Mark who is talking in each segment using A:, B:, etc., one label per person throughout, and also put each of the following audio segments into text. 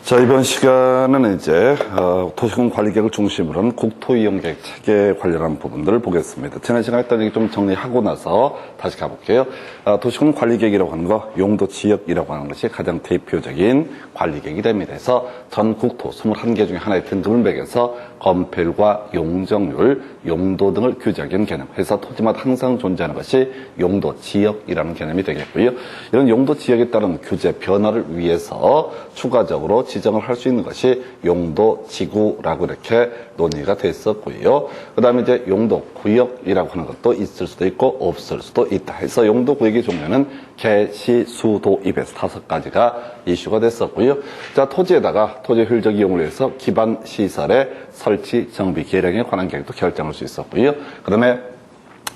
A: 자, 이번 시간은 이제 도시군 관리계획을 중심으로 한 국토이용계획 체계 관련한 부분들을 보겠습니다. 지난 시간에 했던 얘기 좀 정리하고 나서 다시 가볼게요. 도시군 관리계획이라고 하는 거, 용도 지역이라고 하는 것이 가장 대표적인 관리계획이 됩니다. 그래서 전 국토 21개 중에 하나의 등급을 매겨서 건폐율과 용적률, 용도 등을 규제하는 개념. 해서 토지마다 항상 존재하는 것이 용도 지역이라는 개념이 되겠고요. 이런 용도 지역에 따른 규제 변화를 위해서 추가적으로 지정을 할 수 있는 것이 용도 지구라고 이렇게 논의가 됐었고요. 그 다음에 이제 용도 구역이라고 하는 것도 있을 수도 있고 없을 수도 있다. 해서 용도 구역의 종류는 개, 시, 수, 도, 입에서 5가지가 이슈가 됐었고요. 자, 토지에다가 토지 효율적 이용을 위해서 기반 시설의 설치, 정비, 계량에 관한 계획도 결정할 수 있었고요. 그 다음에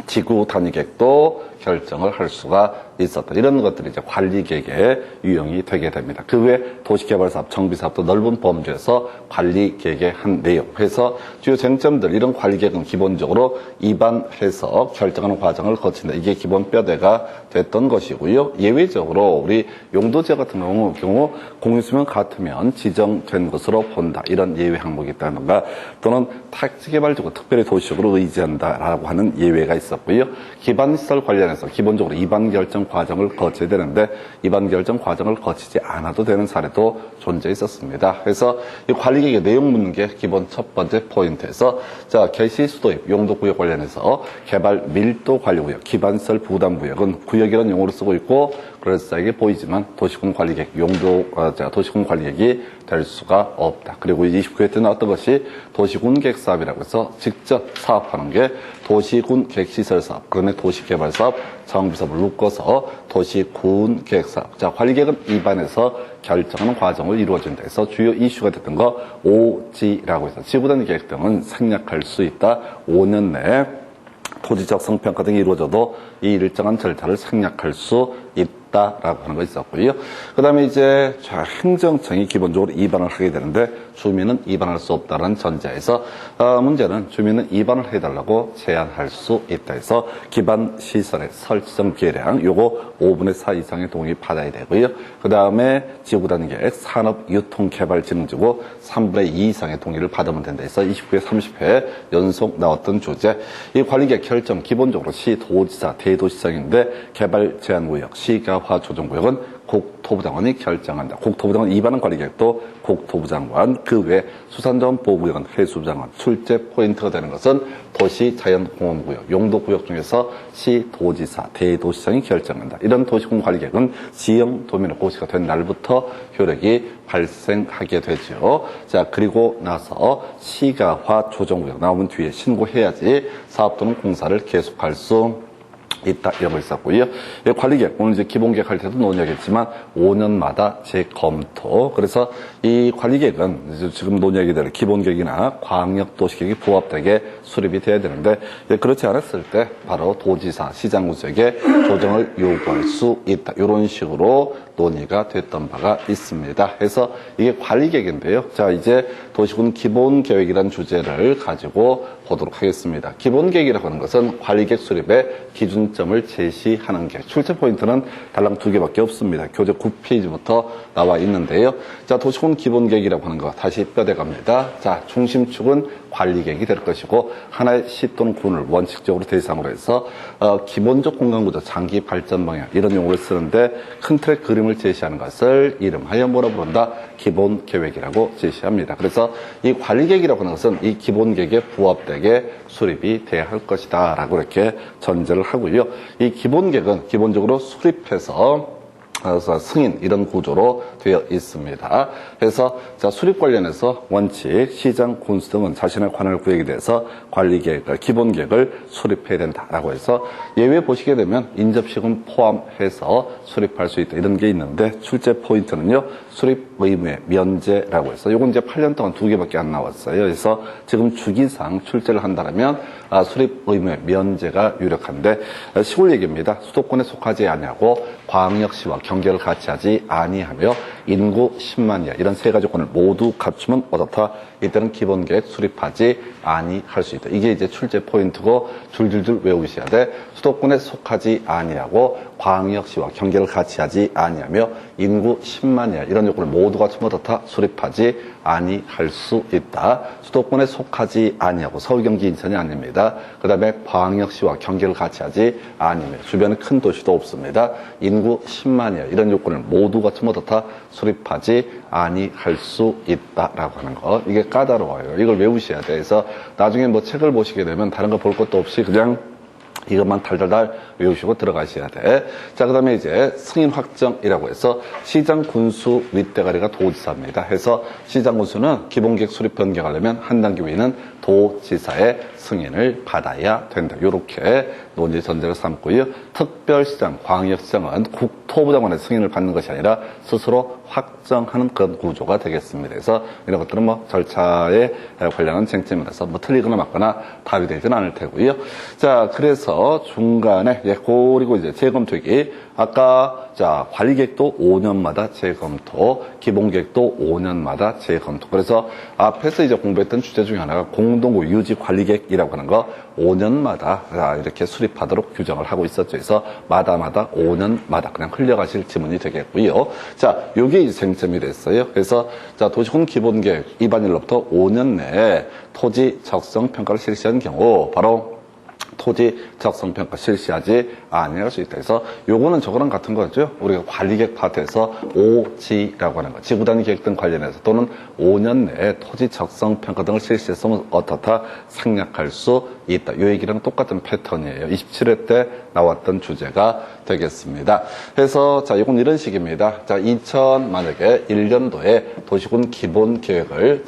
A: 지구 단위 계획도 결정을 할 수가 있었다. 이런 것들이 이제 관리계획에 유형이 되게 됩니다. 그 외에 도시개발사업, 정비사업도 넓은 범주에서 관리계획의 한 내용. 그래서 주요 쟁점들, 이런 관리계획은 기본적으로 입안해서 결정하는 과정을 거친다. 이게 기본 뼈대가 됐던 것이고요. 예외적으로 우리 용도지역 같은 경우 공유수면 같으면 지정된 것으로 본다. 이런 예외 항목이 있다든가, 또는 택지개발지구 특별히 도시적으로 의지한다라고 하는 예외가 있었고요. 기반시설 관련해서 기본적으로 입안 결정 과정을 거쳐야 되는데 입안 결정 과정을 거치지 않아도 되는 사례도 존재 있었습니다. 그래서 이 관리계획의 내용 묻는 게 기본 첫 번째 포인트에서, 자, 개시 수도입 용도구역 관련해서 개발 밀도 관리구역, 기반시설 부담구역은 구역이라는 용어로 쓰고 있고 그럴싸하게 보이지만 도시군 관리계획 도시군 관리계획이 될 수가 없다. 그리고 29회 때 나왔던 것이 도시군 계획 사업이라고 해서 직접 사업하는 게 도시군 계획시설 사업, 그다음에 도시개발사업, 정비사업을 묶어서 도시군 계획 사업. 자, 관리계획은 입안에서 결정하는 과정을 이루어진다 해서 주요 이슈가 됐던 거 OG라고 해서 지구단위 계획 등은 생략할 수 있다. 5년 내에 토지적 성평가 등이 이루어져도 이 일정한 절차를 생략할 수 있다라고 하는 거 있었고요. 그 다음에 이제 행정청이 기본적으로 입안을 하게 되는데 주민은 입안할 수 없다는 전제에서 문제는 주민은 입안을 해달라고 제안할 수 있다 해서 기반 시설의 설정 계량 요거 5분의 4 이상의 동의 받아야 되고요. 그 다음에 지구단위 계획 산업유통개발진흥지구 3분의 2 이상의 동의를 받으면 된다 해서 29회 30회 연속 나왔던 주제. 이 관리계획 결정 기본적으로 시, 도지사, 대도시장인데 개발 제한구역, 시가화 조정구역은 국토부장관이 결정한다. 국토부장관 입안은 관리계획도 국토부장관, 그 외 수산자원 보호구역은 해수부장관. 출제 포인트가 되는 것은 도시자연공원구역, 용도구역 중에서 시, 도지사, 대도시장이 결정한다. 이런 도시군 관리계획은 지형 도민의 고시가 된 날부터 효력이 발생하게 되죠. 자, 그리고 나서 시가화 조정구역 나오면 뒤에 신고해야지 사업 또는 공사를 계속할 수 있다. 이런 거 있었고요. 관리계획, 오늘 이제 기본계획 할 때도 논의하겠지만 5년마다 재검토. 그래서 이 관리계획은 지금 논의하게 될 기본계획이나 광역도시계획이 부합되게 수립이 돼야 되는데 그렇지 않았을 때 바로 도지사, 시장구역에 조정을 요구할 수 있다. 이런 식으로 논의가 됐던 바가 있습니다. 그래서 이게 관리계획인데요. 자, 이제 도시군 기본계획이라는 주제를 가지고 보도록 하겠습니다. 기본계획이라고 하는 것은 관리계획 수립의 기준점을 제시하는 게, 출제 포인트는 달랑 2개밖에 없습니다. 교재 9페이지부터 나와 있는데요. 자, 도시군 기본계획이라고 하는 거 다시 뼈대 갑니다. 자, 중심축은 관리계획이 될 것이고 하나의 시 또는 군을 원칙적으로 대상으로 해서 기본적 공간구조, 장기 발전 방향 이런 용어를 쓰는데 큰 틀의 그림을 제시하는 것을 이름하여 뭐라 부른다? 기본계획이라고 제시합니다. 그래서 이 관리계획이라고 하는 것은 이 기본계획에 부합되게 수립이 돼야 할 것이다 라고 이렇게 전제를 하고요. 이 기본계획은 기본적으로 수립해서 승인 이런 구조로 되어 있습니다. 그래서 자, 수립 관련해서 원칙, 시장, 군수 등은 자신의 관할 구역에 대해서 관리계획을, 기본계획을 수립해야 된다라고 해서 예외 보시게 되면 인접시금 포함해서 수립할 수 있다 이런 게 있는데 출제 포인트는요, 수립 의무의 면제라고 해서 요건 이제 8년 동안 2개밖에 안 나왔어요. 그래서 지금 주기상 출제를 한다면 수립 의무의 면제가 유력한데 시골 얘기입니다. 수도권에 속하지 아니하고 광역시와 경계를 같이 하지 아니하며 인구 10만 이하 이런 세 가지 조건을 모두 갖추면 어떻다? 이때는 기본계획 수립하지 아니할 수 있다. 이게 이제 출제 포인트고 줄줄줄 외우셔야 돼. 수도권에 속하지 아니하고 광역시와 경계를 같이 하지 아니하며 인구 10만 이하 이런 요건을 모두가 처음부터 수립하지 아니할 수 있다. 수도권에 속하지 아니하고 서울, 경기, 인천이 아닙니다. 그 다음에 광역시와 경계를 같이 하지 아니며 주변에 큰 도시도 없습니다. 인구 10만 이하 이런 요건을 모두가 처음부터 수립하지 아니할 수 있다라고 하는 거. 이게 까다로워요. 이걸 외우셔야 돼. 그래서 나중에 뭐 책을 보시게 되면 다른 거 볼 것도 없이 그냥 이것만 달달달 외우시고 들어가셔야 돼. 자, 그 다음에 이제 승인 확정이라고 해서 시장 군수 윗대가리가 도지사입니다. 해서 시장 군수는 기본계획 수립 변경하려면 한 단계 위는 도지사의 승인을 받아야 된다. 이렇게 논의 전제를 삼고요. 특별시장, 광역시장은 국토부 장관의 승인을 받는 것이 아니라 스스로 확정하는 그런 구조가 되겠습니다. 그래서 이런 것들은 뭐 절차에 관련한 쟁점이라서 뭐 틀리거나 맞거나 답이 되지는 않을 테고요. 자, 그래서 중간에 그리고 이제 재검토기 아까 자 관리계획도 5년마다 재검토, 기본계획도 5년마다 재검토. 그래서 앞에서 이제 공부했던 주제 중에 하나가 공동구 유지 관리계획이라고 하는 거 5년마다 이렇게 수립하도록 규정을 하고 있었죠. 그래서 마다마다 5년마다 그냥 흘려가실 지문이 되겠고요. 자, 요게 이제 쟁점이 됐어요. 그래서 자 도시군 기본계획 위반일로부터 5년 내에 토지 적성 평가를 실시한 경우 바로 토지 적성평가 실시하지 아니할 수 있다. 그래서 요거는 저거랑 같은 거죠. 우리가 관리계획 파트에서 OG라고 하는 거. 지구단위 계획 등 관련해서 또는 5년 내에 토지 적성평가 등을 실시했으면 어떻다 생략할 수 있다. 요 얘기랑 똑같은 패턴이에요. 27회 때 나왔던 주제가 되겠습니다. 그래서 자, 이건 이런 식입니다. 자, 만약에 1년도에 도시군 기본계획을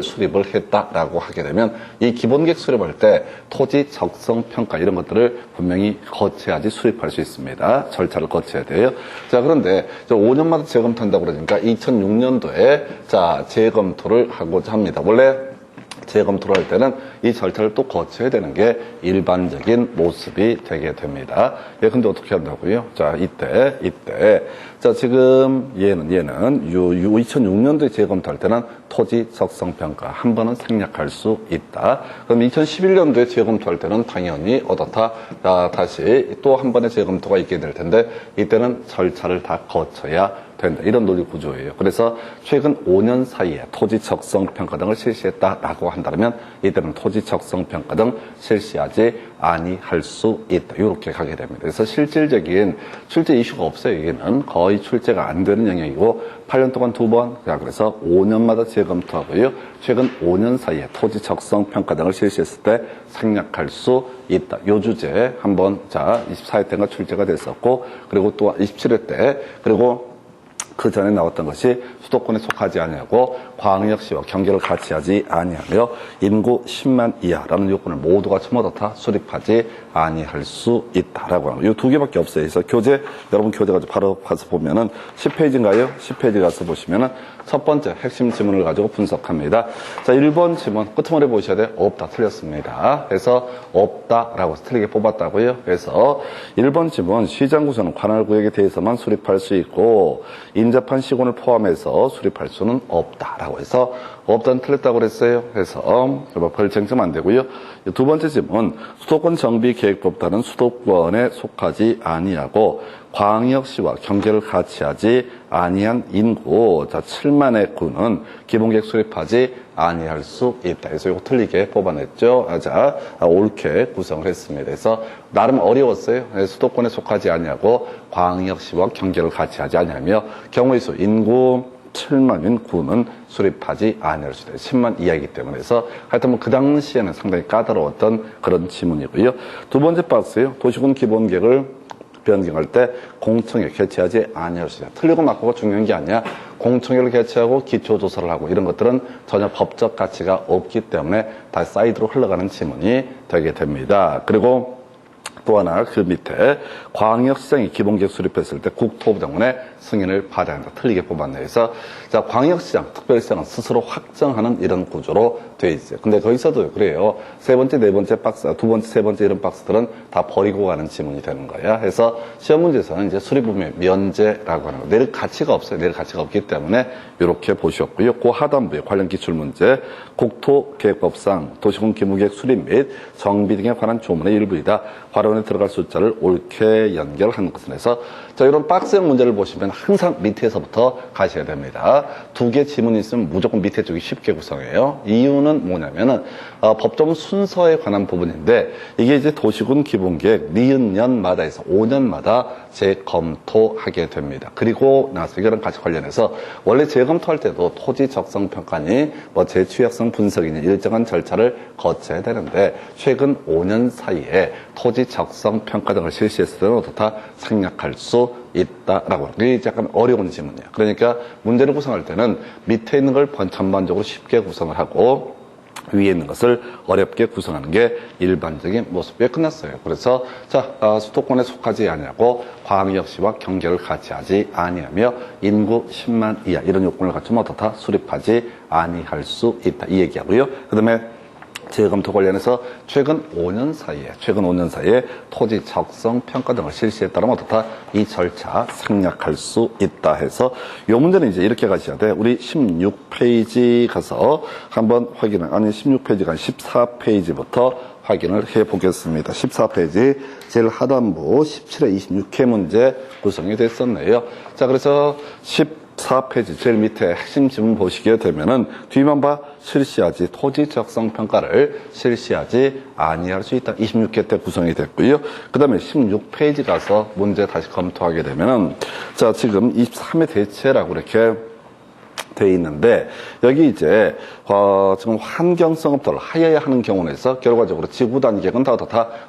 A: 수립을 했다라고 하게 되면 이 기본계획 수립할 때 토지 적성평가 이런 것들을 분명히 거쳐야지 수립할 수 있습니다. 절차를 거쳐야 돼요. 자, 그런데 5년마다 재검토한다고 그러니까 2006년도에 자, 재검토를 하고자 합니다. 원래 재검토를 할 때는 이 절차를 또 거쳐야 되는 게 일반적인 모습이 되게 됩니다. 예, 근데 어떻게 한다고요? 자, 이때. 자, 지금 얘는 2006년도에 재검토할 때는 토지 적성평가 한 번은 생략할 수 있다. 그럼 2011년도에 재검토할 때는 당연히 어떻다? 다시 또 한 번의 재검토가 있게 될 텐데 이때는 절차를 다 거쳐야 된다. 이런 논리 구조예요. 그래서 최근 5년 사이에 토지 적성 평가 등을 실시했다라고 한다면 이때는 토지 적성 평가 등 실시하지 아니할 수 있다. 이렇게 가게 됩니다. 그래서 실질적인 출제 이슈가 없어요. 여기는 거의 출제가 안 되는 영역이고 8년 동안 2번. 자, 그래서 5년마다 재검토하고요. 최근 5년 사이에 토지 적성 평가 등을 실시했을 때 생략할 수 있다. 요 주제 한번 자 24회 때가 출제가 됐었고 그리고 또 27회 때 그리고 그 전에 나왔던 것이 수도권에 속하지 아니하고 광역시와 경계를 같이 하지 아니하며 인구 10만 이하라는 요건을 모두가 처음부터 수립하지 아니할 수 있다라고 하는 거. 이 두 개밖에 없어요. 그래서 교재 여러분 교재 가지고 바로 가서 보면은 10페이지인가요? 10페이지 가서 보시면은 첫 번째 핵심 지문을 가지고 분석합니다. 자, 1번 지문 끄트머리 보셔야 돼. 없다. 틀렸습니다. 그래서 없다라고 틀리게 뽑았다고요. 그래서 1번 지문 시장구조는 관할구역에 대해서만 수립할 수 있고 인접한 시군을 포함해서 수립할 수는 없다라고 해서 없다는 틀렸다고 그랬어요. 그래서 별 쟁점 안 되고요. 두 번째 질문 수도권 정비계획법단은 수도권에 속하지 아니하고 광역시와 경계를 같이 하지 아니한 인구 자 7만의 구는 기본계획 수립하지 아니할 수 있다. 그래서 이거 틀리게 뽑아냈죠. 자, 옳게 구성을 했습니다. 그래서 나름 어려웠어요. 수도권에 속하지 아니하고 광역시와 경계를 같이 하지 아니하며 경우의 수 인구 7만인 구는 수립하지 아니할 수 있다. 10만 이하이기 때문에 해서 하여튼 뭐 그 당시에는 상당히 까다로웠던 그런 지문이고요. 두 번째 박스요. 도시군 기본계획을 변경할 때 공청회 개최하지 아니할 수 있다. 틀리고 맞고가 중요한 게 아니야. 공청회를 개최하고 기초조사를 하고 이런 것들은 전혀 법적 가치가 없기 때문에 다 사이드로 흘러가는 지문이 되게 됩니다. 그리고 또 하나 그 밑에 광역시장이 기본계획 수립했을 때 국토부 장관의 승인을 받아야 한다. 틀리게 뽑았네요. 그래서 자 광역시장, 특별시장은 스스로 확정하는 이런 구조로 돼 있어요. 근데 거기서도 그래요. 세 번째, 네 번째 박스, 두 번째, 세 번째 이런 박스들은 다 버리고 가는 지문이 되는 거야. 그래서 시험 문제에서는 이제 수립부의 면제라고 하는 거. 내릴 가치가 없어요. 내릴 가치가 없기 때문에 이렇게 보셨고요. 그 하단부에 관련 기출문제, 국토계획법상 도시군 기본계획 수립 및 정비 등에 관한 조문의 일부이다. 바로 가론에 들어갈 숫자를 옳게 연결하는 것을 해서 자, 이런 박스형 문제를 보시면 항상 밑에서부터 가셔야 됩니다. 두 개 지문이 있으면 무조건 밑에 쪽이 쉽게 구성해요. 이유는 뭐냐면은 법조문 순서에 관한 부분인데 이게 이제 도시군 기본계획 니은년마다 해서 5년마다 재검토하게 됩니다. 그리고 나서 이거랑 같이 관련해서 원래 재검토할 때도 토지 적성 평가니 뭐 재취약성 분석이니 일정한 절차를 거쳐야 되는데 최근 5년 사이에 토지 적성 평가 등을 실시했을 때는 어떻다 생략할 수 있다라고. 이게 약간 어려운 지문이에요. 그러니까 문제를 구성할 때는 밑에 있는 걸 전반적으로 쉽게 구성을 하고 위에 있는 것을 어렵게 구성하는 게 일반적인 모습에 끝났어요. 그래서 자, 수도권에 속하지 아니하고 광역시와 경계를 같이 하지 아니하며 인구 10만 이하 이런 요건을 갖추면 어떻다 수립하지 아니할 수 있다 이 얘기하고요. 그다음에 재검토 관련해서 최근 5년 사이에 토지 적성 평가 등을 실시했다면 어떻다 이 절차 생략할 수 있다 해서 이 문제는 이제 이렇게 가셔야 돼. 우리 16페이지 가서 한번 확인을 16페이지가 14페이지부터 확인을 해 보겠습니다. 14페이지 제일 하단부 17에 26회 문제 구성이 됐었네요. 자, 그래서 14페이지 제일 밑에 핵심 지문 보시게 되면은 뒤만 봐 실시하지 토지 적성 평가를 실시하지 아니할 수 있다. 26회 때 구성이 됐고요. 그 다음에 16페이지 가서 문제 다시 검토하게 되면은 자 지금 23회 대체라고 이렇게 돼 있는데 여기 이제 지금 환경성 검토를 하여야 하는 경우에서 결과적으로 지구 단위 계획은 다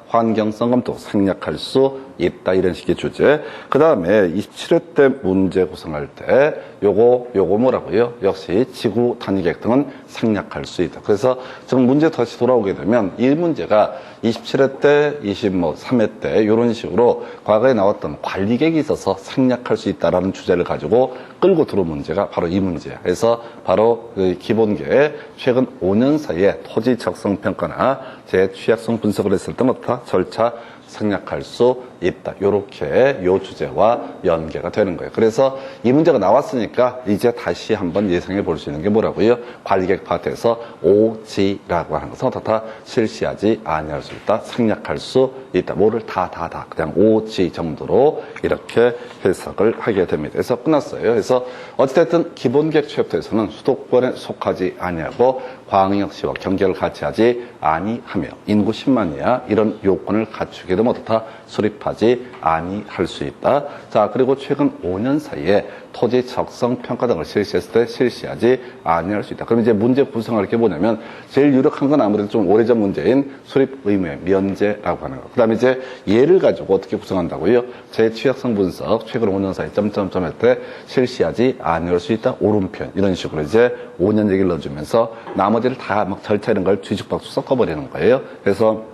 A: 환경성 검토 생략할 수 있다 이런 식의 주제. 그 다음에 27회 때 문제 구성할 때 요거 뭐라고요? 역시 지구 단위 계획 등은 생략할 수 있다. 그래서 지금 문제 다시 돌아오게 되면 이 문제가 27회 때, 23회 때 이런 식으로 과거에 나왔던 관리 계획이 있어서 생략할 수 있다라는 주제를 가지고 끌고 들어온 문제가 바로 이 문제예요. 그래서 바로 그 기본계획 최근 5년 사이에 토지 적성 평가나 재취약성 분석을 했을 때부터 절차 생략할 수 있다. 요렇게 요 주제와 연계가 되는 거예요. 그래서 이 문제가 나왔으니까 이제 다시 한번 예상해 볼 수 있는 게 뭐라고요? 관리계획 파트에서 OG라고 하는 것은 다 실시하지 아니할 수 있다. 생략할 수 있다. 뭐를 다 그냥 OG 정도로 이렇게 해석을 하게 됩니다. 그래서 끝났어요. 그래서 어찌됐든 기본계획 챕터에서는 수도권에 속하지 아니하고 광역시와 경계를 같이 하지 아니하며 인구 10만 이하 이런 요건을 갖추게 되면 어떻다 수립하지 아니할 수 있다. 자, 그리고 최근 5년 사이에 토지 적성 평가 등을 실시했을 때 실시하지 아니할 수 있다. 그럼 이제 문제 구성을 이렇게 보냐면 제일 유력한 건 아무래도 좀 오래전 문제인 수립 의무의 면제라고 하는 거. 그다음에 이제 얘를 가지고 어떻게 구성한다고요? 제 취약성 분석 최근 5년 사이 점점점 할 때 실시하지 아니할 수 있다. 오른편 이런 식으로 이제 5년 얘기를 넣어주면서 나머지를 다 막 절차 이런 걸 뒤죽박죽 섞어버리는 거예요. 그래서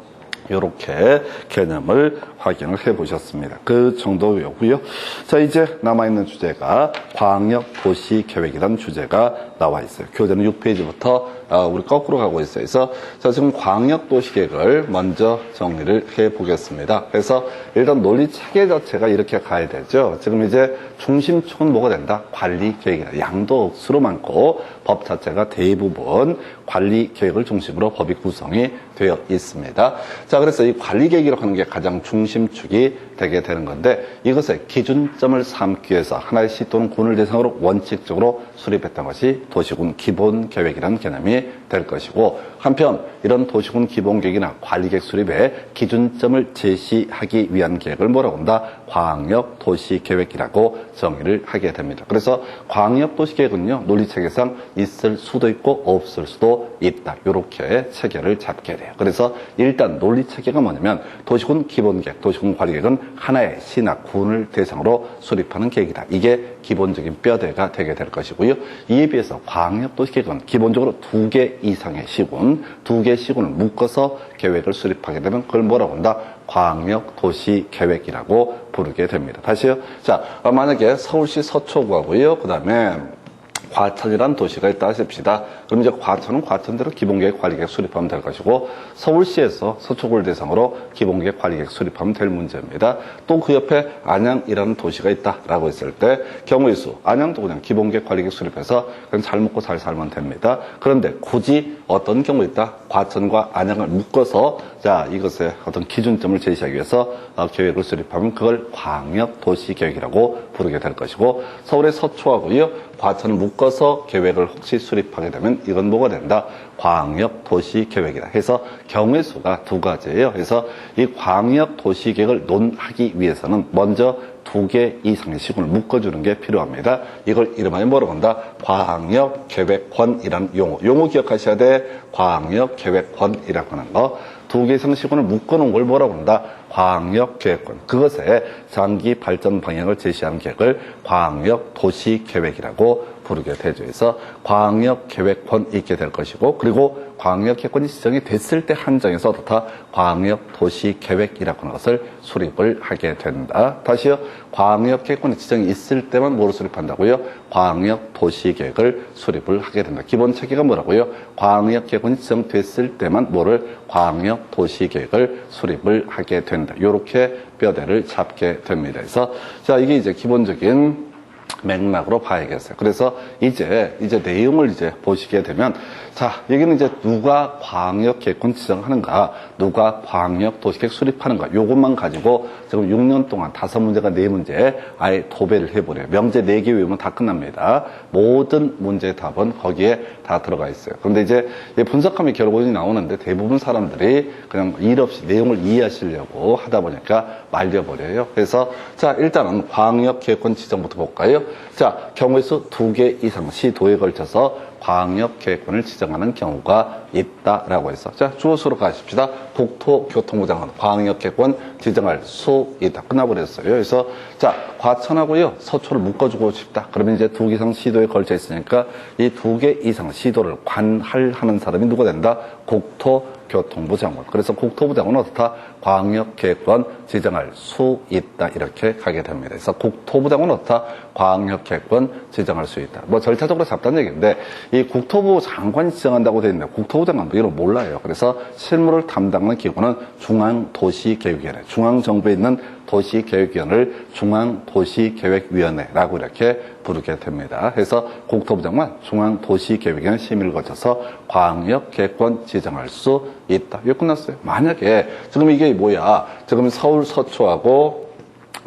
A: 이렇게 개념을 확인을 해 보셨습니다. 그 정도였고요. 자, 이제 남아있는 주제가 광역도시계획이라는 주제가 나와 있어요. 교재는 6페이지부터 우리 거꾸로 가고 있어요. 그래서 자, 지금 광역도시계획을 먼저 정리를 해 보겠습니다. 그래서 일단 논리 체계 자체가 이렇게 가야 되죠. 지금 이제 중심축은 뭐가 된다? 관리계획이다. 양도 억수로 많고 법 자체가 대부분 관리계획을 중심으로 법이 구성이 되어 있습니다. 자, 그래서 이 관리계획이라고 하는 게 가장 중심축이 되게 되는 건데 이것의 기준점을 삼기 위해서 하나의 시 또는 군을 대상으로 원칙적으로 수립했던 것이 도시군 기본계획이라는 개념이 될 것이고 한편 이런 도시군 기본계획이나 관리계획 수립의 기준점을 제시하기 위한 계획을 뭐라고 한다? 광역도시계획이라고 정의를 하게 됩니다. 그래서 광역도시계획은요 논리체계상 있을 수도 있고 없을 수도 있다. 이렇게 체계를 잡게 돼요. 그래서 일단 논리체계가 뭐냐면 도시군 기본계획, 도시군 관리계획은 하나의 시나 군을 대상으로 수립하는 계획이다. 이게 기본적인 뼈대가 되게 될 것이고요. 이에 비해서 광역도시계획은 기본적으로 2개 이상의 시군, 2개의 시군을 묶어서 계획을 수립하게 되면 그걸 뭐라고 한다? 광역도시계획이라고 부르게 됩니다. 다시요. 자, 만약에 서울시 서초구하고요. 그 다음에 과천이라는 도시가 있다 하십시다. 그럼 이제 과천은 과천대로 기본계획 관리계획 수립하면 될 것이고, 서울시에서 서초구를 대상으로 기본계획 관리계획 수립하면 될 문제입니다. 또 그 옆에 안양이라는 도시가 있다라고 했을 때 경우의 수, 안양도 그냥 기본계획 관리계획 수립해서 그냥 잘 먹고 잘 살면 됩니다. 그런데 굳이 어떤 경우 있다? 과천과 안양을 묶어서 자, 이것의 어떤 기준점을 제시하기 위해서 계획을 수립하면 그걸 광역도시계획이라고 부르게 될 것이고, 서울의 서초하고요, 과천을 묶어서 계획을 혹시 수립하게 되면 이건 뭐가 된다? 광역도시계획이다. 해서 경우의 수가 두 가지예요. 그래서 이 광역도시계획을 논하기 위해서는 먼저 2개 이상의 시군을 묶어주는 게 필요합니다. 이걸 이름하여 뭐라고 한다? 광역계획권이라는 용어 기억하셔야 돼. 광역계획권이라고 하는 거. 2개 이상 시군을 묶어놓은 걸 뭐라고 한다? 광역계획권. 그것에 장기 발전 방향을 제시하는 계획을 광역도시계획이라고 부르게 되죠. 그래서 광역계획권 있게 될 것이고, 그리고 광역계획권이 지정이 됐을 때 한정해서 어떻다? 광역도시계획이라고 하는 것을 수립을 하게 된다. 다시요. 광역계획권이 지정이 있을 때만 뭐를 수립한다고요? 광역도시계획을 수립을 하게 된다. 기본 체계가 뭐라고요? 광역계획권이 지정됐을 때만 뭐를? 광역도시계획을 수립을 하게 된다. 이렇게 뼈대를 잡게 됩니다. 그래서 자, 이게 이제 기본적인 맥락으로 봐야겠어요. 그래서 이제 내용을 보시게 되면, 자, 여기는 이제 누가 광역계획권 지정하는가, 누가 광역도시계획 수립하는가, 요것만 가지고 지금 6년 동안 5문제가 4문제 아예 도배를 해버려요. 명제 4개 외우면 다 끝납니다. 모든 문제의 답은 거기에 다 들어가 있어요. 그런데 이제 분석하면 결론이 나오는데 대부분 사람들이 그냥 일 없이 내용을 이해하시려고 하다 보니까 말려버려요. 그래서 자, 일단은 광역계획권 지정부터 볼까요? 자, 경우의 수 2개 이상 시도에 걸쳐서 광역계획권을 지정하는 경우가 있다라고 해서, 자, 주어수로 가십시다. 국토교통부 장관 광역계획권 지정할 수 있다. 끝나버렸어요. 그래서 자, 과천하고요 서초를 묶어주고 싶다. 그러면 이제 2개 이상 시도에 걸쳐 있으니까 이 2개 이상 시도를 관할하는 사람이 누가 된다? 국토교통부 장관. 그래서 국토부 장관은 어떻다? 광역계획권 지정할 수 있다. 이렇게 가게 됩니다. 그래서 국토부 장관은 어떻다? 광역계획권 지정할 수 있다. 뭐 절차적으로 잡다는 얘기인데, 이 국토부 장관이 지정한다고 되어 있는데 국토부 장관도 이걸 몰라요. 그래서 실무를 담당하는 기구는 중앙도시계획위원회, 중앙정부에 있는 도시계획위원회를 중앙도시계획위원회라고 이렇게 부르게 됩니다. 그래서 국토부 장관 중앙도시계획위원회 심의를 거쳐서 광역계획권 지정할 수 있다. 이거 끝났어요. 만약에 지금 이게 뭐야? 지금 서울 서초하고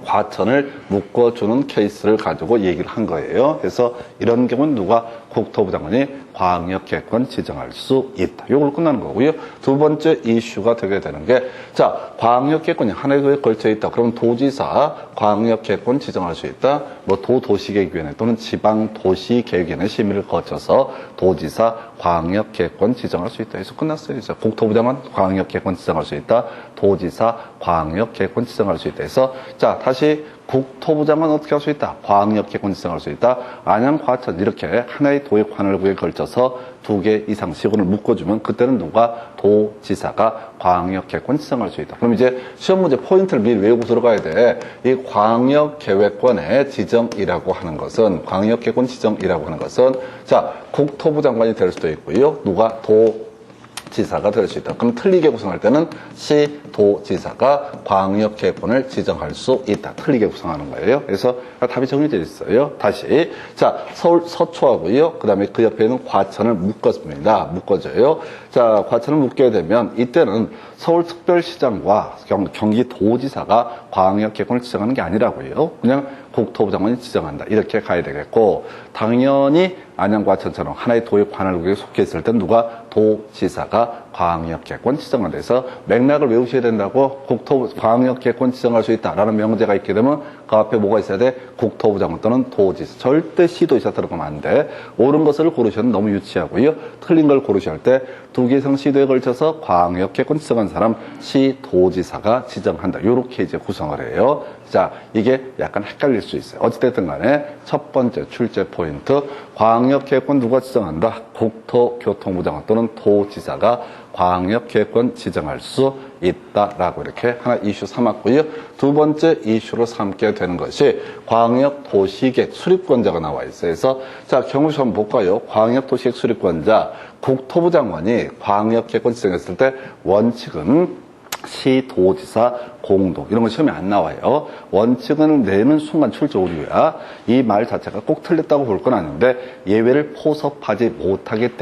A: 과천을 묶어주는 케이스를 가지고 얘기를 한 거예요. 그래서 이런 경우는 누가? 국토부 장관이 광역계획권 지정할 수 있다. 이걸 끝나는 거고요. 두 번째 이슈가 되게 되는 게, 자, 광역계획권이 하나에 걸쳐 있다. 그러면 도지사 광역계획권 지정할 수 있다. 뭐 도시계획위원회 또는 지방도시계획위원회 심의를 거쳐서 도지사 광역계획권 지정할 수 있다. 그래서 끝났어요. 그래서 국토부 장관 광역계획권 지정할 수 있다. 도지사 광역계획권 지정할 수 있다. 그래서 자, 다시 국토부 장관 어떻게 할 수 있다? 광역계획권 지정할 수 있다. 안양, 과천 이렇게 하나의 도의 관할구에 걸쳐서 2개 이상 시군을 묶어주면 그때는 누가? 도지사가 광역계획권 지정할 수 있다. 그럼 이제 시험 문제 포인트를 미리 외우고 들어가야 돼. 이 광역계획권의 지정이라고 하는 것은, 광역계획권 지정이라고 하는 것은, 자, 국토부 장관이 될 수도 있고요. 누가? 도지사가 될 수 있다. 그럼 틀리게 구성할 때는 시도지사가 광역계획권을 지정할 수 있다. 틀리게 구성하는 거예요. 그래서 답이 정해져 있어요. 다시. 자, 서울 서초하고요. 그 다음에 그 옆에 있는 과천을 묶었습니다. 묶어줘요. 자, 과천을 묶게 되면 이때는 서울특별시장과 경기도지사가 광역계획권을 지정하는 게 아니라고요. 그냥 국토부 장관이 지정한다. 이렇게 가야 되겠고, 당연히 안양, 과천처럼 하나의 도의 관할구에 속해 있을 땐 누가? 도지사가 광역계획권 지정한다. 해서 맥락을 외우셔야 된다고. 국토부 광역계획권 지정할 수 있다라는 명제가 있게 되면 그 앞에 뭐가 있어야 돼? 국토부 장관 또는 도지사. 절대 시도지사 들어가면 안 돼. 옳은 것을 고르시면 너무 유치하고요. 틀린 걸 고르셔야 할 때 2개 이상 시도에 걸쳐서 광역계획권 지정한 사람 시도지사가 지정한다. 이렇게 이제 구성을 해요. 자, 이게 약간 헷갈릴 수 있어요. 어찌됐든 간에 첫 번째 출제 포인트, 광역계획권 누가 지정한다? 국토교통부 장관 또는 도지사가 광역계획권 지정할 수 있다라고 이렇게 하나 이슈 삼았고요. 두 번째 이슈로 삼게 되는 것이 광역도시계획 수립권자가 나와 있어요. 그래서 자, 경우시 한번 볼까요? 광역도시계획 수립권자, 국토부 장관이 광역계획권 지정했을 때 원칙은 시도지사 공동 이런 건 시험에 안 나와요. 원칙은 내는 순간 출제 오류야. 이 말 자체가 꼭 틀렸다고 볼 건 아닌데 예외를 포섭하지 못하기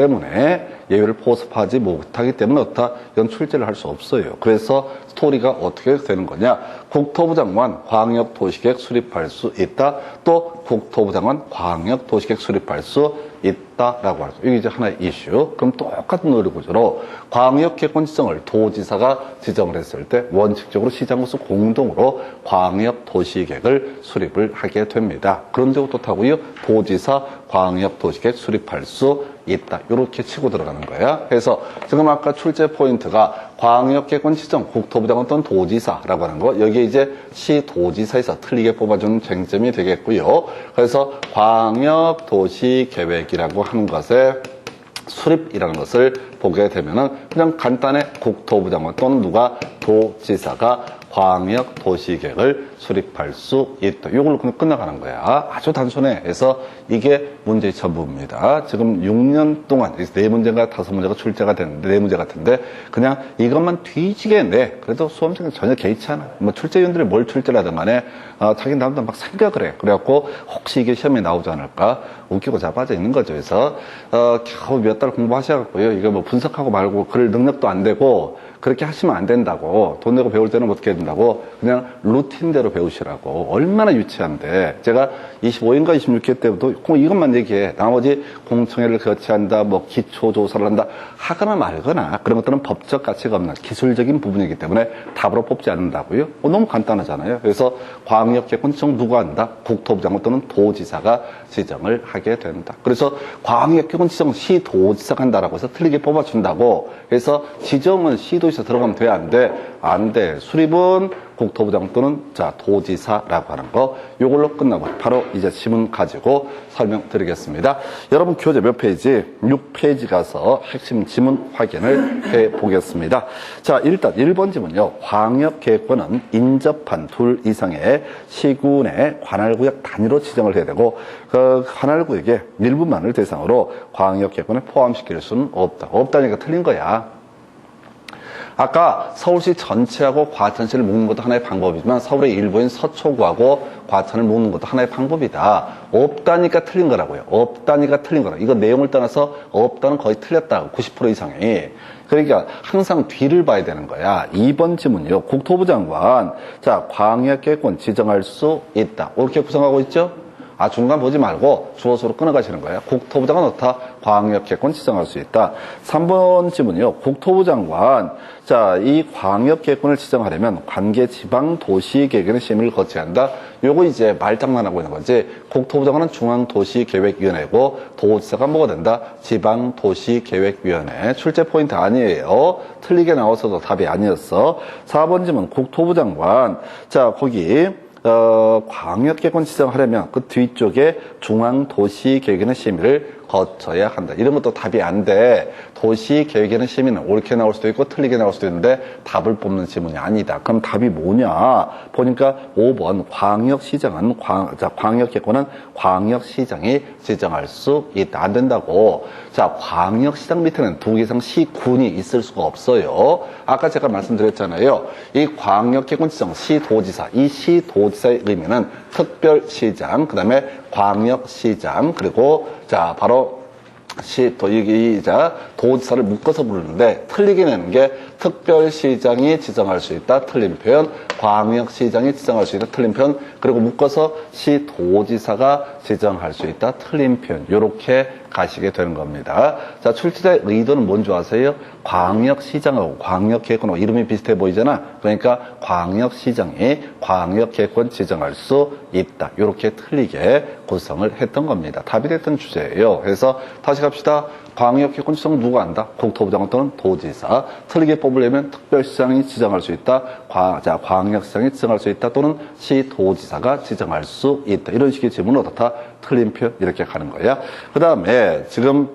A: 때문에 어떻다? 이건 출제를 할 수 없어요. 그래서 스토리가 어떻게 되는 거냐? 국토부 장관 광역도시계획 수립할 수 있다. 또 국토부 장관 광역도시계획 수립할 수 있다라고 하죠. 이게 이제 하나의 이슈. 그럼 똑같은 논리 구조로 광역계획권 지정을 도지사가 지정을 했을 때 원칙적으로 시장으로서 공동으로 광역도시계획을 수립을 하게 됩니다. 그런데 어떻다고요? 도지사 광역도시계획 수립할 수 있다. 이렇게 치고 들어가는 거야. 그래서 지금 아까 출제 포인트가 광역계획권 지정 국토부 장관 또는 도지사라고 하는 거. 여기에 이제 시도지사에서 틀리게 뽑아주는 쟁점이 되겠고요. 그래서 광역도시계획이라고 하는 것에 수립이라는 것을 보게 되면은 그냥 간단해 국토부 장관 또는 누가 도지사가 광역도시계획을 수립할 수 있다. 이걸로 그냥 끝나가는 거야. 아주 단순해. 그래서 이게 문제의 전부입니다. 지금 6년 동안 4문제가 5문제가 출제가 됐는데 4문제 같은데 그냥 이것만 뒤지게 내. 그래도 수험생은 전혀 개의치 않아. 뭐 출제위원들이 뭘 출제를 하든 간에 자기 나름대로 막 생각을 해. 그래갖고 혹시 이게 시험에 나오지 않을까 웃기고 자빠져 있는 거죠. 그래서 겨우 몇 달 공부하셔갖고요. 이거 뭐 분석하고 말고 그럴 능력도 안 되고 그렇게 하시면 안 된다고. 돈 내고 배울 때는 어떻게 해야 된다고. 그냥 루틴대로 배우시라고. 얼마나 유치한데. 제가 25인가 26회 때부터 꼭 이것만 얘기해. 나머지 공청회를 거치한다, 뭐 기초조사를 한다. 하거나 말거나 그런 것들은 법적 가치가 없는 기술적인 부분이기 때문에 답으로 뽑지 않는다고요. 너무 간단하잖아요. 그래서 광역계획권 지정 누가 한다? 국토부 장관 또는 도지사가 지정을 하게 된다. 그래서 광역계획권 지정 시도지사가 한다라고 해서 틀리게 뽑아준다고. 그래서 지정은 시도지사 들어가면 돼? 안 돼? 안 돼. 수립은 국토부 장관 또는 도지사라고 하는 거. 요걸로 끝나고 바로 이제 지문 가지고 설명드리겠습니다. 여러분 교재 몇 페이지? 6페이지 가서 핵심 지문 확인을 해 보겠습니다. 자, 일단 1번 지문요. 광역계획권은 인접한 둘 이상의 시군의 관할구역 단위로 지정을 해야 되고 그 관할구역의 일부만을 대상으로 광역계획권에 포함시킬 수는 없다. 없다니까 틀린 거야. 아까 서울시 전체하고 과천시를 묶는 것도 하나의 방법이지만 서울의 일부인 서초구하고 과천을 묶는 것도 하나의 방법이다. 없다니까 틀린 거라고요. 없다니까 틀린 거라. 이거 내용을 떠나서 없다는 거의 틀렸다. 90% 이상이. 그러니까 항상 뒤를 봐야 되는 거야. 2번 지문이요. 국토부 장관. 자, 광역계획권 지정할 수 있다. 이렇게 구성하고 있죠? 중간 보지 말고 주어서로 끊어가시는 거예요. 국토부 장관 어떻다? 광역계획권 지정할 수 있다. 3번 지문이요. 국토부 장관. 자, 이 광역계획권을 지정하려면 관계 지방도시계획의 심의를 거쳐야 한다. 요거 이제 말장난하고 있는 거지. 국토부 장관은 중앙도시계획위원회고 도지사가 뭐가 된다? 지방도시계획위원회. 출제 포인트 아니에요. 틀리게 나와서도 답이 아니었어. 4번 지문 국토부 장관. 자, 거기 광역계획권 지정하려면 그 뒤쪽에 중앙도시계획위원회 심의를 거쳐야 한다. 이런 것도 답이 안 돼. 도시계획위원회 심의는 옳게 나올 수도 있고 틀리게 나올 수도 있는데 답을 뽑는 지문이 아니다. 그럼 답이 뭐냐? 보니까 5번 광역시장은 광역계획권은 광역시장이 지정할 수 있다. 안 된다고. 자, 광역시장 밑에는 2개 이상 시군이 있을 수가 없어요. 아까 제가 말씀드렸잖아요. 이 광역계획권 지정 시도지사, 이 시도지사의 의미는 특별시장, 그 다음에 광역시장, 그리고 자, 바로 도지사를 묶어서 부르는데 틀리게 내는 게 특별시장이 지정할 수 있다. 틀린 표현. 광역시장이 지정할 수 있다. 틀린 표현. 그리고 묶어서 시도지사가 지정할 수 있다. 틀린 표현. 요렇게 가시게 되는 겁니다. 자, 출제자의 의도는 뭔지 아세요? 광역시장하고 광역계획권하고 이름이 비슷해 보이잖아. 그러니까 광역시장이 광역계획권 지정할 수 있다. 요렇게 틀리게 구성을 했던 겁니다. 답이 됐던 주제예요. 그래서 다시 갑시다. 광역계획권 지정 누가 한다? 국토부 장관 또는 도지사. 틀리게 뽑으려면 특별시장이 지정할 수 있다. 광역시장이 지정할 수 있다. 또는 시도지사가 지정할 수 있다. 이런 식의 질문은 어떻다? 틀린 표 이렇게 가는 거야. 그 다음에 지금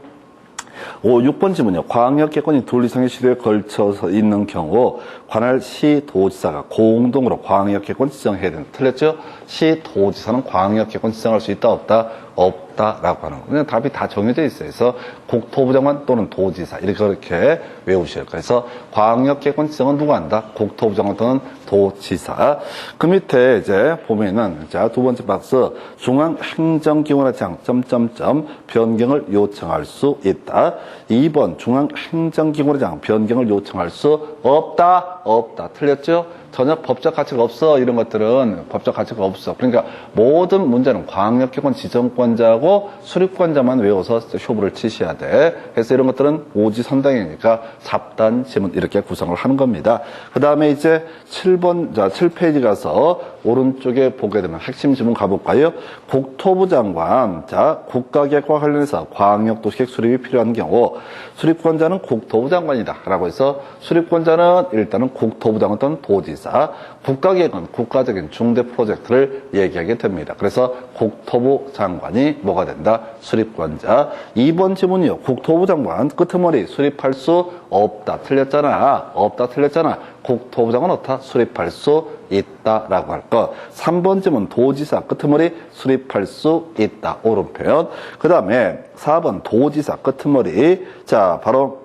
A: 6번 지문이요. 광역계권이 둘 이상의 시도에 걸쳐서 있는 경우 관할 시도지사가 공동으로 광역계권 지정해야 된다. 틀렸죠? 시도지사는 광역계권 지정할 수 있다 없다? 없다라고 하는 거예요. 답이 다 정해져 있어요. 그래서 국토부 장관 또는 도지사 이렇게 외우셔야 돼요. 그래서 광역계권 지정은 누가 한다? 국토부 장관 또는 도지사. 그 밑에 이제 보면은 자, 두 번째 박스 중앙행정기관의 장 점점점 변경을 요청할 수 있다. 2번 중앙행정기관의 장 변경을 요청할 수 없다. 없다. 틀렸죠? 전혀 법적 가치가 없어. 이런 것들은 법적 가치가 없어. 그러니까 모든 문제는 광역기관 지정권자하고 수립권자만 외워서 쇼부를 치셔야 돼. 그래서 이런 것들은 오지선당이니까 잡단 지문 이렇게 구성을 하는 겁니다. 그 다음에 이제 7번, 자, 7페이지 가서 오른쪽에 보게 되면 핵심 지문 가볼까요? 국토부 장관, 자, 국가계획과 관련해서 광역도시계획 수립이 필요한 경우 수립권자는 국토부 장관이다. 라고 해서 수립권자는 일단은 국토부 장관 또는 도지사, 국가계획은 국가적인 중대 프로젝트를 얘기하게 됩니다. 그래서 국토부 장관이 뭐가 된다? 수립권자. 2번 지문이요. 국토부 장관 끄트머리 수립할 수 없다. 틀렸잖아. 없다. 틀렸잖아. 국토부 장관 어떻다? 수립할 수 있다라고 할 것. 3번 지문 도지사 끄트머리 수립할 수 있다. 옳은 표현. 그 다음에 4번 도지사 끄트머리 자 바로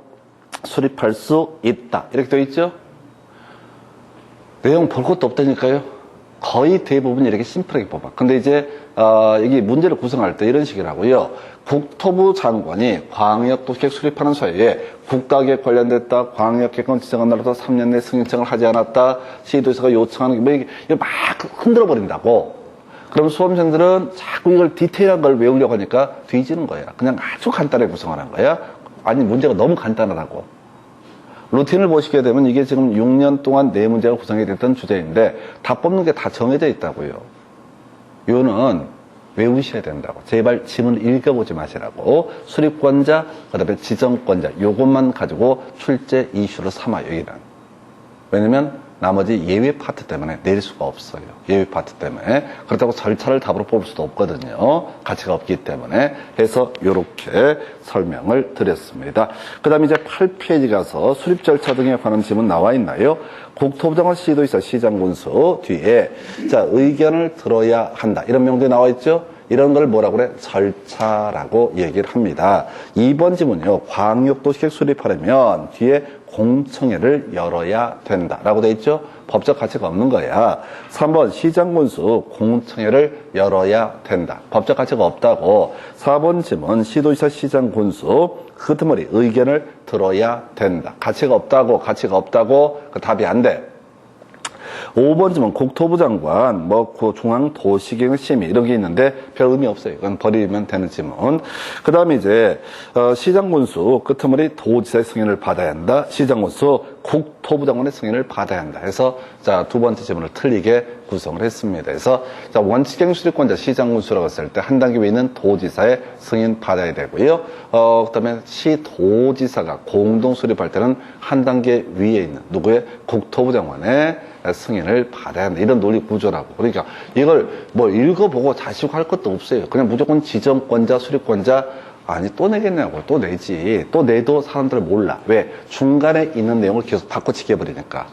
A: 수립할 수 있다. 이렇게 되어 있죠? 내용 볼 것도 없다니까요. 거의 대부분 이렇게 심플하게 뽑아. 근데 이제 이게 문제를 구성할 때 이런 식이라고요. 국토부 장관이 광역도시계획 수립하는 사이에 국가계획 관련됐다, 광역계획권 지정한 날부터 3년 내 승인청을 하지 않았다, 시도지사가 요청하는 게 뭐 이게 막 흔들어 버린다고. 그럼 수험생들은 자꾸 이걸 디테일한 걸 외우려고 하니까 뒤지는 거야. 그냥 아주 간단하게 구성하는 거야. 아니 문제가 너무 간단하다고. 루틴을 보시게 되면 이게 지금 6년 동안 4문제가 구성이 됐던 주제인데 다 뽑는 게 다 정해져 있다고요. 요는 외우셔야 된다고. 제발 지문을 읽어보지 마시라고. 수립권자, 그 다음에 지정권자 요것만 가지고 출제 이슈로 삼아요. 여기는. 왜냐면 나머지 예외 파트 때문에 내릴 수가 없어요. 예외 파트 때문에. 그렇다고 절차를 답으로 뽑을 수도 없거든요. 가치가 없기 때문에. 해서 이렇게 설명을 드렸습니다. 그 다음에 이제 8페이지 가서 수립 절차 등에 관한 질문 나와 있나요? 국토부 장관 시도지사 시장군수 뒤에 자 의견을 들어야 한다. 이런 명들이 나와 있죠? 이런 걸 뭐라고 그래? 절차라고 얘기를 합니다. 2번 지문이요. 광역도시계획 수립하려면 뒤에 공청회를 열어야 된다라고 돼 있죠? 법적 가치가 없는 거야. 3번 시장군수 공청회를 열어야 된다. 법적 가치가 없다고. 4번 지문 시도지사 시장군수 끄트머리 의견을 들어야 된다. 가치가 없다고. 가치가 없다고. 그 답이 안 돼. 5번 지문 국토부 장관 중앙도시계획 심의 이런 게 있는데 별 의미 없어요. 이건 버리면 되는 지문. 그 다음에 이제 시장군수 끄트머리 도지사의 승인을 받아야 한다. 시장군수 국토부 장관의 승인을 받아야 한다. 해서 자 두 번째 지문을 틀리게 구성을 했습니다. 그래서 자 원칙행 수립권자 시장군수라고 했을 때 한 단계 위에 있는 도지사의 승인 받아야 되고요. 그다음에 시도지사가 공동 수립할 때는 한 단계 위에 있는 누구의 국토부 장관의 승인을 받아야 한다. 이런 논리 구조라고. 그러니까 이걸 뭐 읽어보고 자식할 것도 없어요. 그냥 무조건 지정권자, 수립권자 아니 또 내겠냐고. 또 내지. 또 내도 사람들 몰라. 왜? 중간에 있는 내용을 계속 바꿔치기 해버리니까.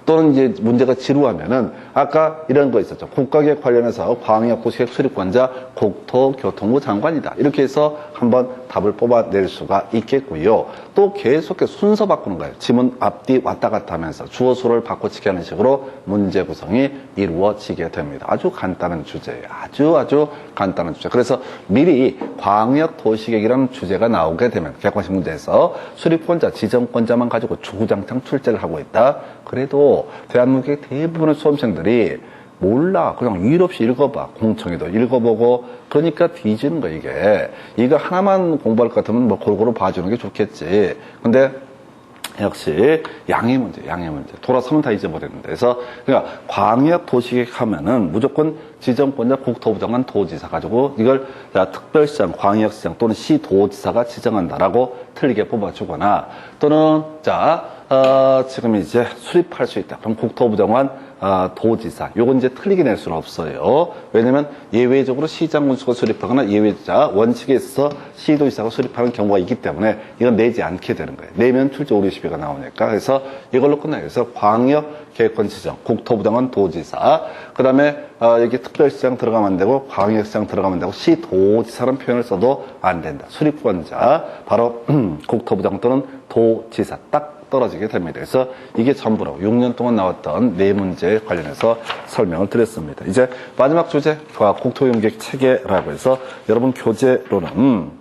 A: 또는 이제 문제가 지루하면은 아까 이런 거 있었죠. 국가계획 관련해서 광역도시계획 수립권자 국토교통부 장관이다. 이렇게 해서 한번 답을 뽑아낼 수가 있겠고요. 또 계속해서 순서 바꾸는 거예요. 지문 앞뒤 왔다 갔다 하면서 주어 수를 바꿔치기 하는 식으로 문제 구성이 이루어지게 됩니다. 아주 간단한 주제예요. 아주 간단한 주제. 그래서 미리 광역도시계획이라는 주제가 나오게 되면 객관식 문제에서 수립권자, 지정권자만 가지고 주구장창 출제를 하고 있다. 그래도 대한민국의 대부분의 수험생들이 몰라. 그냥 일 없이 읽어봐. 공청회도 읽어보고. 그러니까 뒤지는 거야, 이게. 이거 하나만 공부할 것 같으면 뭐 골고루 봐주는 게 좋겠지. 근데 역시 양의 문제. 돌아서면 다 잊어버리는데. 그래서 그러니까 광역도시계획 하면은 무조건 지정권자 국토부 장관 도지사 가지고 이걸 특별시장, 광역시장 또는 시도지사가 지정한다라고 틀리게 뽑아주거나 또는 지금 이제 수립할 수 있다. 그럼 국토부 장관, 도지사. 요건 이제 틀리게 낼 수는 없어요. 왜냐면 예외적으로 시장군수가 수립하거나 예외자 원칙에 있어서 시도지사가 수립하는 경우가 있기 때문에 이건 내지 않게 되는 거예요. 내면 출제 오류 시비가 나오니까. 그래서 이걸로 끝나요. 그래서 광역 계획권 지정, 국토부 장관, 도지사. 그 다음에 여기 특별시장 들어가면 안 되고 광역시장 들어가면 안 되고 시도지사라는 표현을 써도 안 된다. 수립권자 바로 국토부 장관 또는 도지사 딱 떨어지게 됩니다. 그래서 이게 전부라고 6년 동안 나왔던 네 문제에 관련해서 설명을 드렸습니다. 이제 마지막 주제 국토용객 체계라고 해서 여러분 교재로는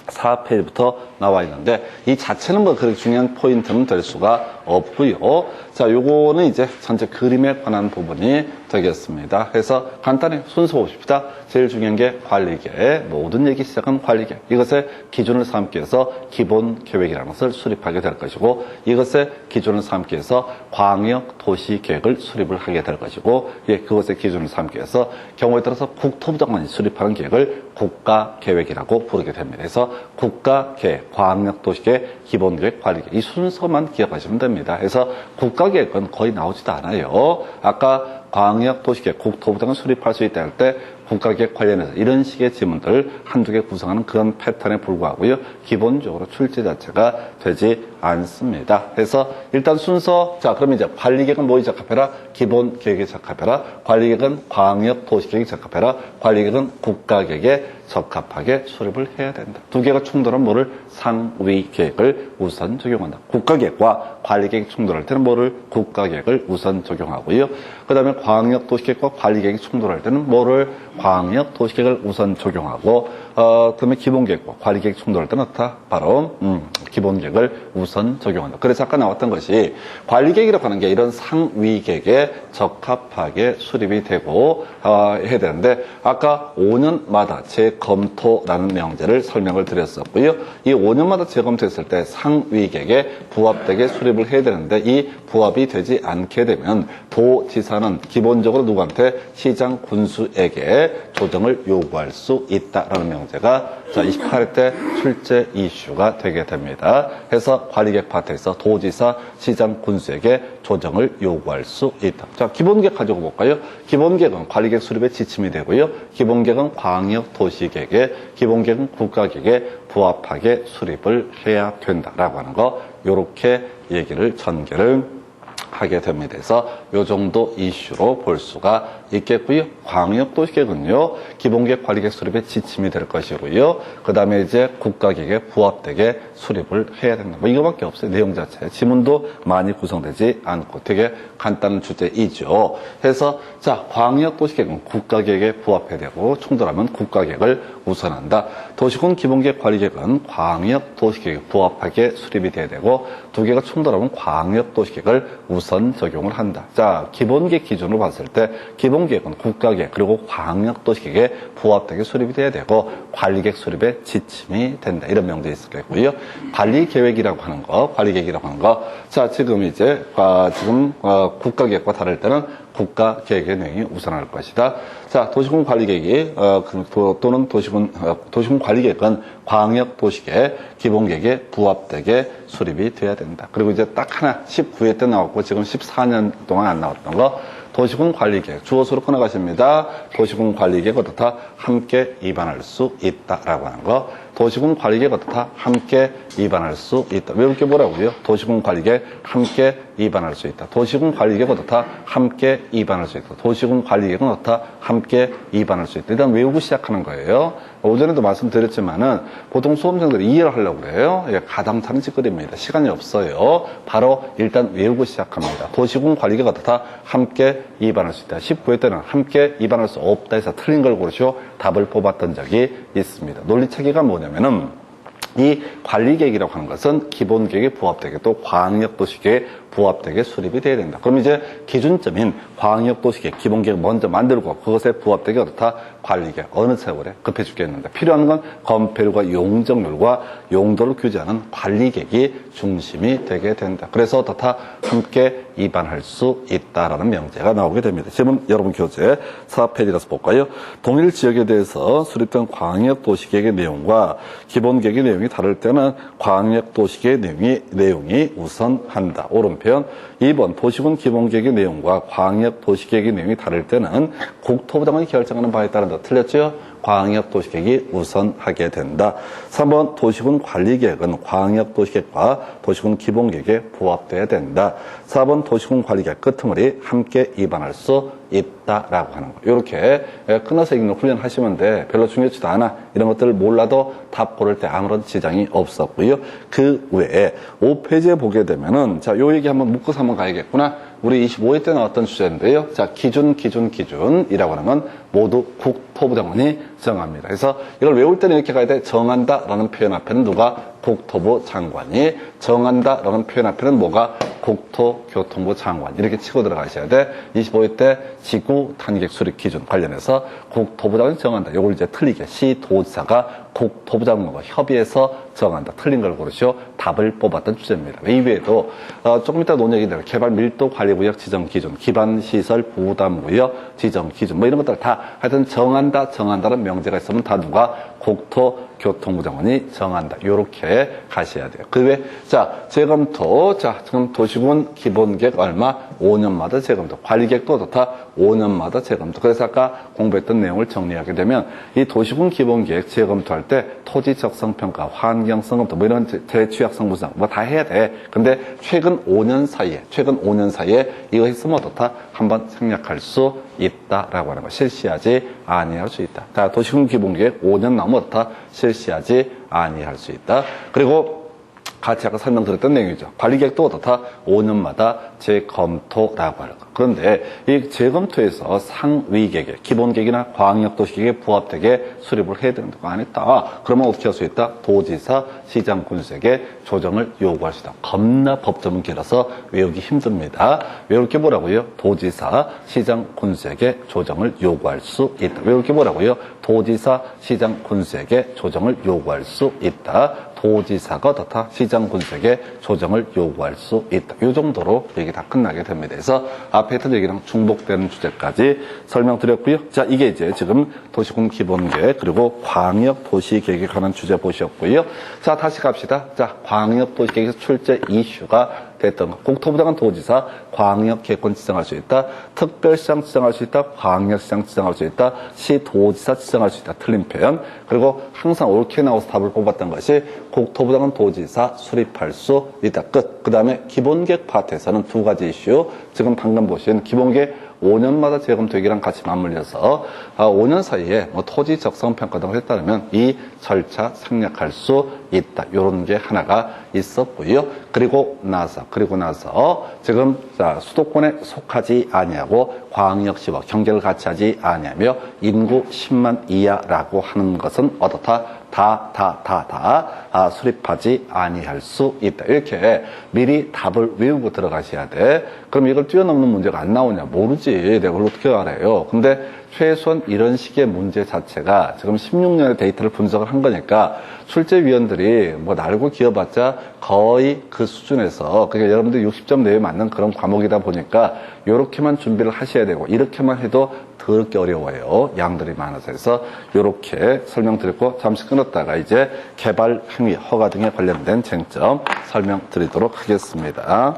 A: 4페이지부터 나와 있는데 이 자체는 뭐 그렇게 중요한 포인트는 될 수가 없고요. 자, 요거는 이제 전체 그림에 관한 부분이 되겠습니다. 그래서 간단히 순서 봅시다. 제일 중요한 게 관리계획, 모든 얘기 시작은 관리계획. 이것의 기준을 삼기 위해서 기본 계획이라는 것을 수립하게 될 것이고 이것의 기준을 삼기 위해서 광역 도시 계획을 수립을 하게 될 것이고 그것의 기준을 삼기 위해서 경우에 따라서 국토부 장관이 수립하는 계획을 국가계획이라고 부르게 됩니다. 그래서 국가계획, 광역도시계획, 기본계획, 관리계획 이 순서만 기억하시면 됩니다. 그래서 국가계획은 거의 나오지도 않아요. 아까 광역도시계획, 국토부 장관 수립할 수 있다 할 때 국가계획 관련해서 이런 식의 지문들 한두 개 구성하는 그런 패턴에 불과하고요. 기본적으로 출제 자체가 되지 않습니다. 그래서 일단 순서, 자, 그럼 이제 관리계획은 뭐에 적합해라? 기본계획에 적합해라. 관리계획은 광역도시계획에 적합해라. 관리계획은 국가계획에 적합하게 수립을 해야 된다. 두 개가 충돌하면 뭐를? 상위계획을 우선 적용한다. 국가계획과 관리계획이 충돌할 때는 뭐를? 국가계획을 우선 적용하고요. 그 다음에 광역도시계획과 관리계획이 충돌할 때는 뭐를? 광역도시계획을 우선 적용하고 그다음에 기본계획과 관리계획 충돌할 때는 어떻다? 바로 기본계획을 우선 적용한다. 그래서 아까 나왔던 것이 관리계획이라고 하는 게 이런 상위계획에 적합하게 수립이 되고 해야 되는데 아까 5년마다 재검토라는 명제를 설명을 드렸었고요. 이 5년마다 재검토했을 때 상위계획에 부합되게 수립을 해야 되는데 이 부합이 되지 않게 되면 도지사는 기본적으로 누구한테? 시장 군수에게 조정을 요구할 수 있다라는 명제가 자 28회 때 출제 이슈가 되게 됩니다. 해서 관리계획 파트에서 도지사, 시장 군수에게 조정을 요구할 수 있다. 자, 기본계획 가지고 볼까요? 기본계획은 관리계획 수립의 지침이 되고요. 기본계획은 광역도시계획에, 기본계획은 국가계획에 부합하게 수립을 해야 된다라고 하는 거 요렇게 얘기를 전개를 하게 됩니다. 그래서 요 정도 이슈로 볼 수가 있겠고요. 광역도시계획은요, 기본계획 관리계획 수립의 지침이 될 것이고요. 그 다음에 이제 국가계획에 부합되게 수립을 해야 된다. 뭐 이거밖에 없어요. 내용 자체. 지문도 많이 구성되지 않고 되게 간단한 주제이죠. 그래서 자, 광역도시계획은 국가계획에 부합해야 되고 충돌하면 국가계획을 우선한다. 도시군 기본계획 관리계획은 광역도시계획에 부합하게 수립이 돼야 되고 두 개가 충돌하면 광역도시계획을 우선 적용을 한다. 자, 기본계획 기준으로 봤을 때 기본계획은 국가계획 그리고 광역도시계획에 부합되게 수립이 돼야 되고 관리계획 수립에 지침이 된다. 이런 명제 있겠고요. 관리계획이라고 하는 거, 관리계획이라고 하는 거. 자, 지금 이제 국가계획과 다를 때는 국가계획의 내용이 우선할 것이다. 자, 도시군 관리계획이 또는 도시군 관리계획은 광역도시계획 기본계획에 부합되게 수립이 돼야 된다. 그리고 이제 딱 하나 19회 때 나왔고 지금 14년 동안 안 나왔던 거 도시군 관리계획 주어수로 끊어가십니다. 도시군 관리계획 어떻다? 함께 위반할 수 있다라고 하는 거. 도시군 관리계획 어떻다? 함께 위반할 수 있다. 외울 게 뭐라고요? 도시군 관리계획 함께 위반할 수 있다. 도시군 관리계획 어떻다? 함께 위반할 수 있다. 도시군 관리계획은 어떻다? 함께 위반할 수 있다. 일단 외우고 시작하는 거예요. 오전에도 말씀드렸지만은 보통 수험생들이 이해를 하려고 그래요. 가당타는 짓거리입니다. 시간이 없어요. 바로 일단 외우고 시작합니다. 도시군 관리계획 어떻다? 함께 위반할 수 있다. 19회 때는 함께 위반할 수 없다 해서 틀린 걸 고르시오. 답을 뽑았던 적이 있습니다. 논리체계가 뭐냐면은 이 관리계획이라고 하는 것은 기본계획에 부합되게 또 광역도시계획에 부합되게 수립이 돼야 된다. 그럼 이제 기준점인 광역도시계획 기본계획 먼저 만들고 그것에 부합되게 어떻다? 관리계획. 어느 세월에 급해 죽겠는데 필요한 건 건폐율과 용적률과 용도를 규제하는 관리계획이 중심이 되게 된다. 그래서 어떻다? 함께 위반할 수 있다라는 명제가 나오게 됩니다. 지금 여러분 교재 4페이지라서 볼까요? 동일 지역에 대해서 수립된 광역도시계획의 내용과 기본계획의 내용이 내용이 다를 때는 광역도시계획 내용이 우선한다. 옳은 표현. 2번 도시군 기본계획의 내용과 광역도시계획의 내용이 다를 때는 국토부 장관이 결정하는 바에 따른다. 틀렸죠? 광역도시계획이 우선하게 된다. 3번 도시군 관리계획은 광역도시계획과 도시군 기본계획에 부합돼야 된다. 4번 도시군 관리계획 끄트머리 함께 위반할 수 있다라고 하는 거. 이렇게 끊어서 읽는 훈련하시면 돼. 별로 중요하지도 않아. 이런 것들을 몰라도 답 고를 때 아무런 지장이 없었고요. 그 외에 5페이지에 보게 되면은 자, 요 얘기 한번 묶어서 한번 가야겠구나. 우리 25회 때 나왔던 주제인데요. 자, 기준이라고 하는 건 모두 국토부 장관이 정합니다. 그래서 이걸 외울 때는 이렇게 가야 돼. 정한다라는 표현 앞에는 누가? 국토부 장관이. 정한다라는 표현 앞에는 뭐가? 국토교통부 장관. 이렇게 치고 들어가셔야 돼. 25회 때 지구 탄객 수립 기준 관련해서 국토부 장관이 정한다. 이걸 이제 틀리게 시도지사가 국토부 장관과 협의해서 정한다. 틀린 걸 고르시오. 답을 뽑았던 주제입니다. 이외에도 조금 이따 논의하게 될 개발 밀도 관리구역 지정 기준, 기반시설 부담구역 지정 기준 뭐 이런 것들 다 하여튼 정한다는 명제가 있으면 다 누가? 국토교통부 장관이 정한다. 요렇게 가셔야 돼요. 그 외에 자 재검토 지금 도시군 기본계획 얼마? 5년마다 재검토. 관리계획도 좋다. 5년마다 재검토. 그래서 아까 공부했던 내용을 정리하게 되면 이 도시군 기본계획 재검토할 때 토지 적성평가, 환경성 검토 뭐 이런 대취약성 분석 뭐 다 해야 돼. 근데 최근 5년 사이에 이거 했으면 어떻다? 한번 생략할 수 있다라고 하는 거. 실시하지 아니할 수 있다. 자, 도시군 기본계획 5년 넘으면 어떻다? 실시하지 아니할 수 있다. 그리고 같이 아까 설명드렸던 내용이죠. 관리계획도 어떻다? 5년마다 재검토라고 하는 거. 그런데 이 재검토에서 상위계획, 기본계획이나 광역도시계획에 부합되게 수립을 해야 되는 거 안 했다. 그러면 어떻게 할 수 있다? 도지사, 시장, 군수에게 조정을 요구할 수 있다. 겁나 법조문 길어서 외우기 힘듭니다. 외울 게 뭐라고요? 도지사, 시장, 군수에게 조정을 요구할 수 있다. 외울 게 뭐라고요? 도지사, 시장, 군수에게 조정을 요구할 수 있다. 도지사가 어떻다? 시장, 군수에게 조정을 요구할 수 있다. 이 정도로 얘기 다 끝나게 됩니다. 그래서 앞에 했던 얘기랑 중복되는 주제까지 설명드렸고요. 자, 이게 이제 지금 도시군 기본계획 그리고 광역도시계획에 관한 주제 보셨고요. 자, 다시 갑시다. 자, 광역도시계획에서 출제 이슈가 됐던 것. 국토부 장관 도지사 광역계획권 지정할 수 있다. 특별시장 지정할 수 있다. 광역시장 지정할 수 있다. 시도지사 지정할 수 있다. 틀린 표현. 그리고 항상 옳게 나와서 답을 뽑았던 것이 국토부 장관 도지사 수립할 수 있다. 끝. 그 다음에 기본계획 파트에서는 두 가지 이슈. 지금 방금 보신 기본계획 5년마다 재검토기랑 같이 맞물려서 5년 사이에 뭐 토지 적성 평가 등을 했다면 이 절차 생략할 수 있다. 이런 게 하나가 있었고요. 그리고 나서 지금 수도권에 속하지 아니하고 광역시와 경계를 같이 하지 아니하며 인구 10만 이하라고 하는 것은 어떻다? 수립하지 아니할 수 있다. 이렇게 미리 답을 외우고 들어가셔야 돼. 그럼 이걸 뛰어넘는 문제가 안 나오냐? 모르지. 내가 그걸 어떻게 알아요? 근데 최소한 이런 식의 문제 자체가 지금 16년의 데이터를 분석을 한 거니까 출제위원들이 뭐 날고 기어봤자 거의 그 수준에서 그러니까 여러분들 60점 내에 맞는 그런 과목이다 보니까 요렇게만 준비를 하셔야 되고 이렇게만 해도 더럽게 어려워요. 양들이 많아서. 해서 요렇게 설명드렸고 잠시 끊었다가 이제 개발 행위 허가 등에 관련된 쟁점 설명드리도록 하겠습니다.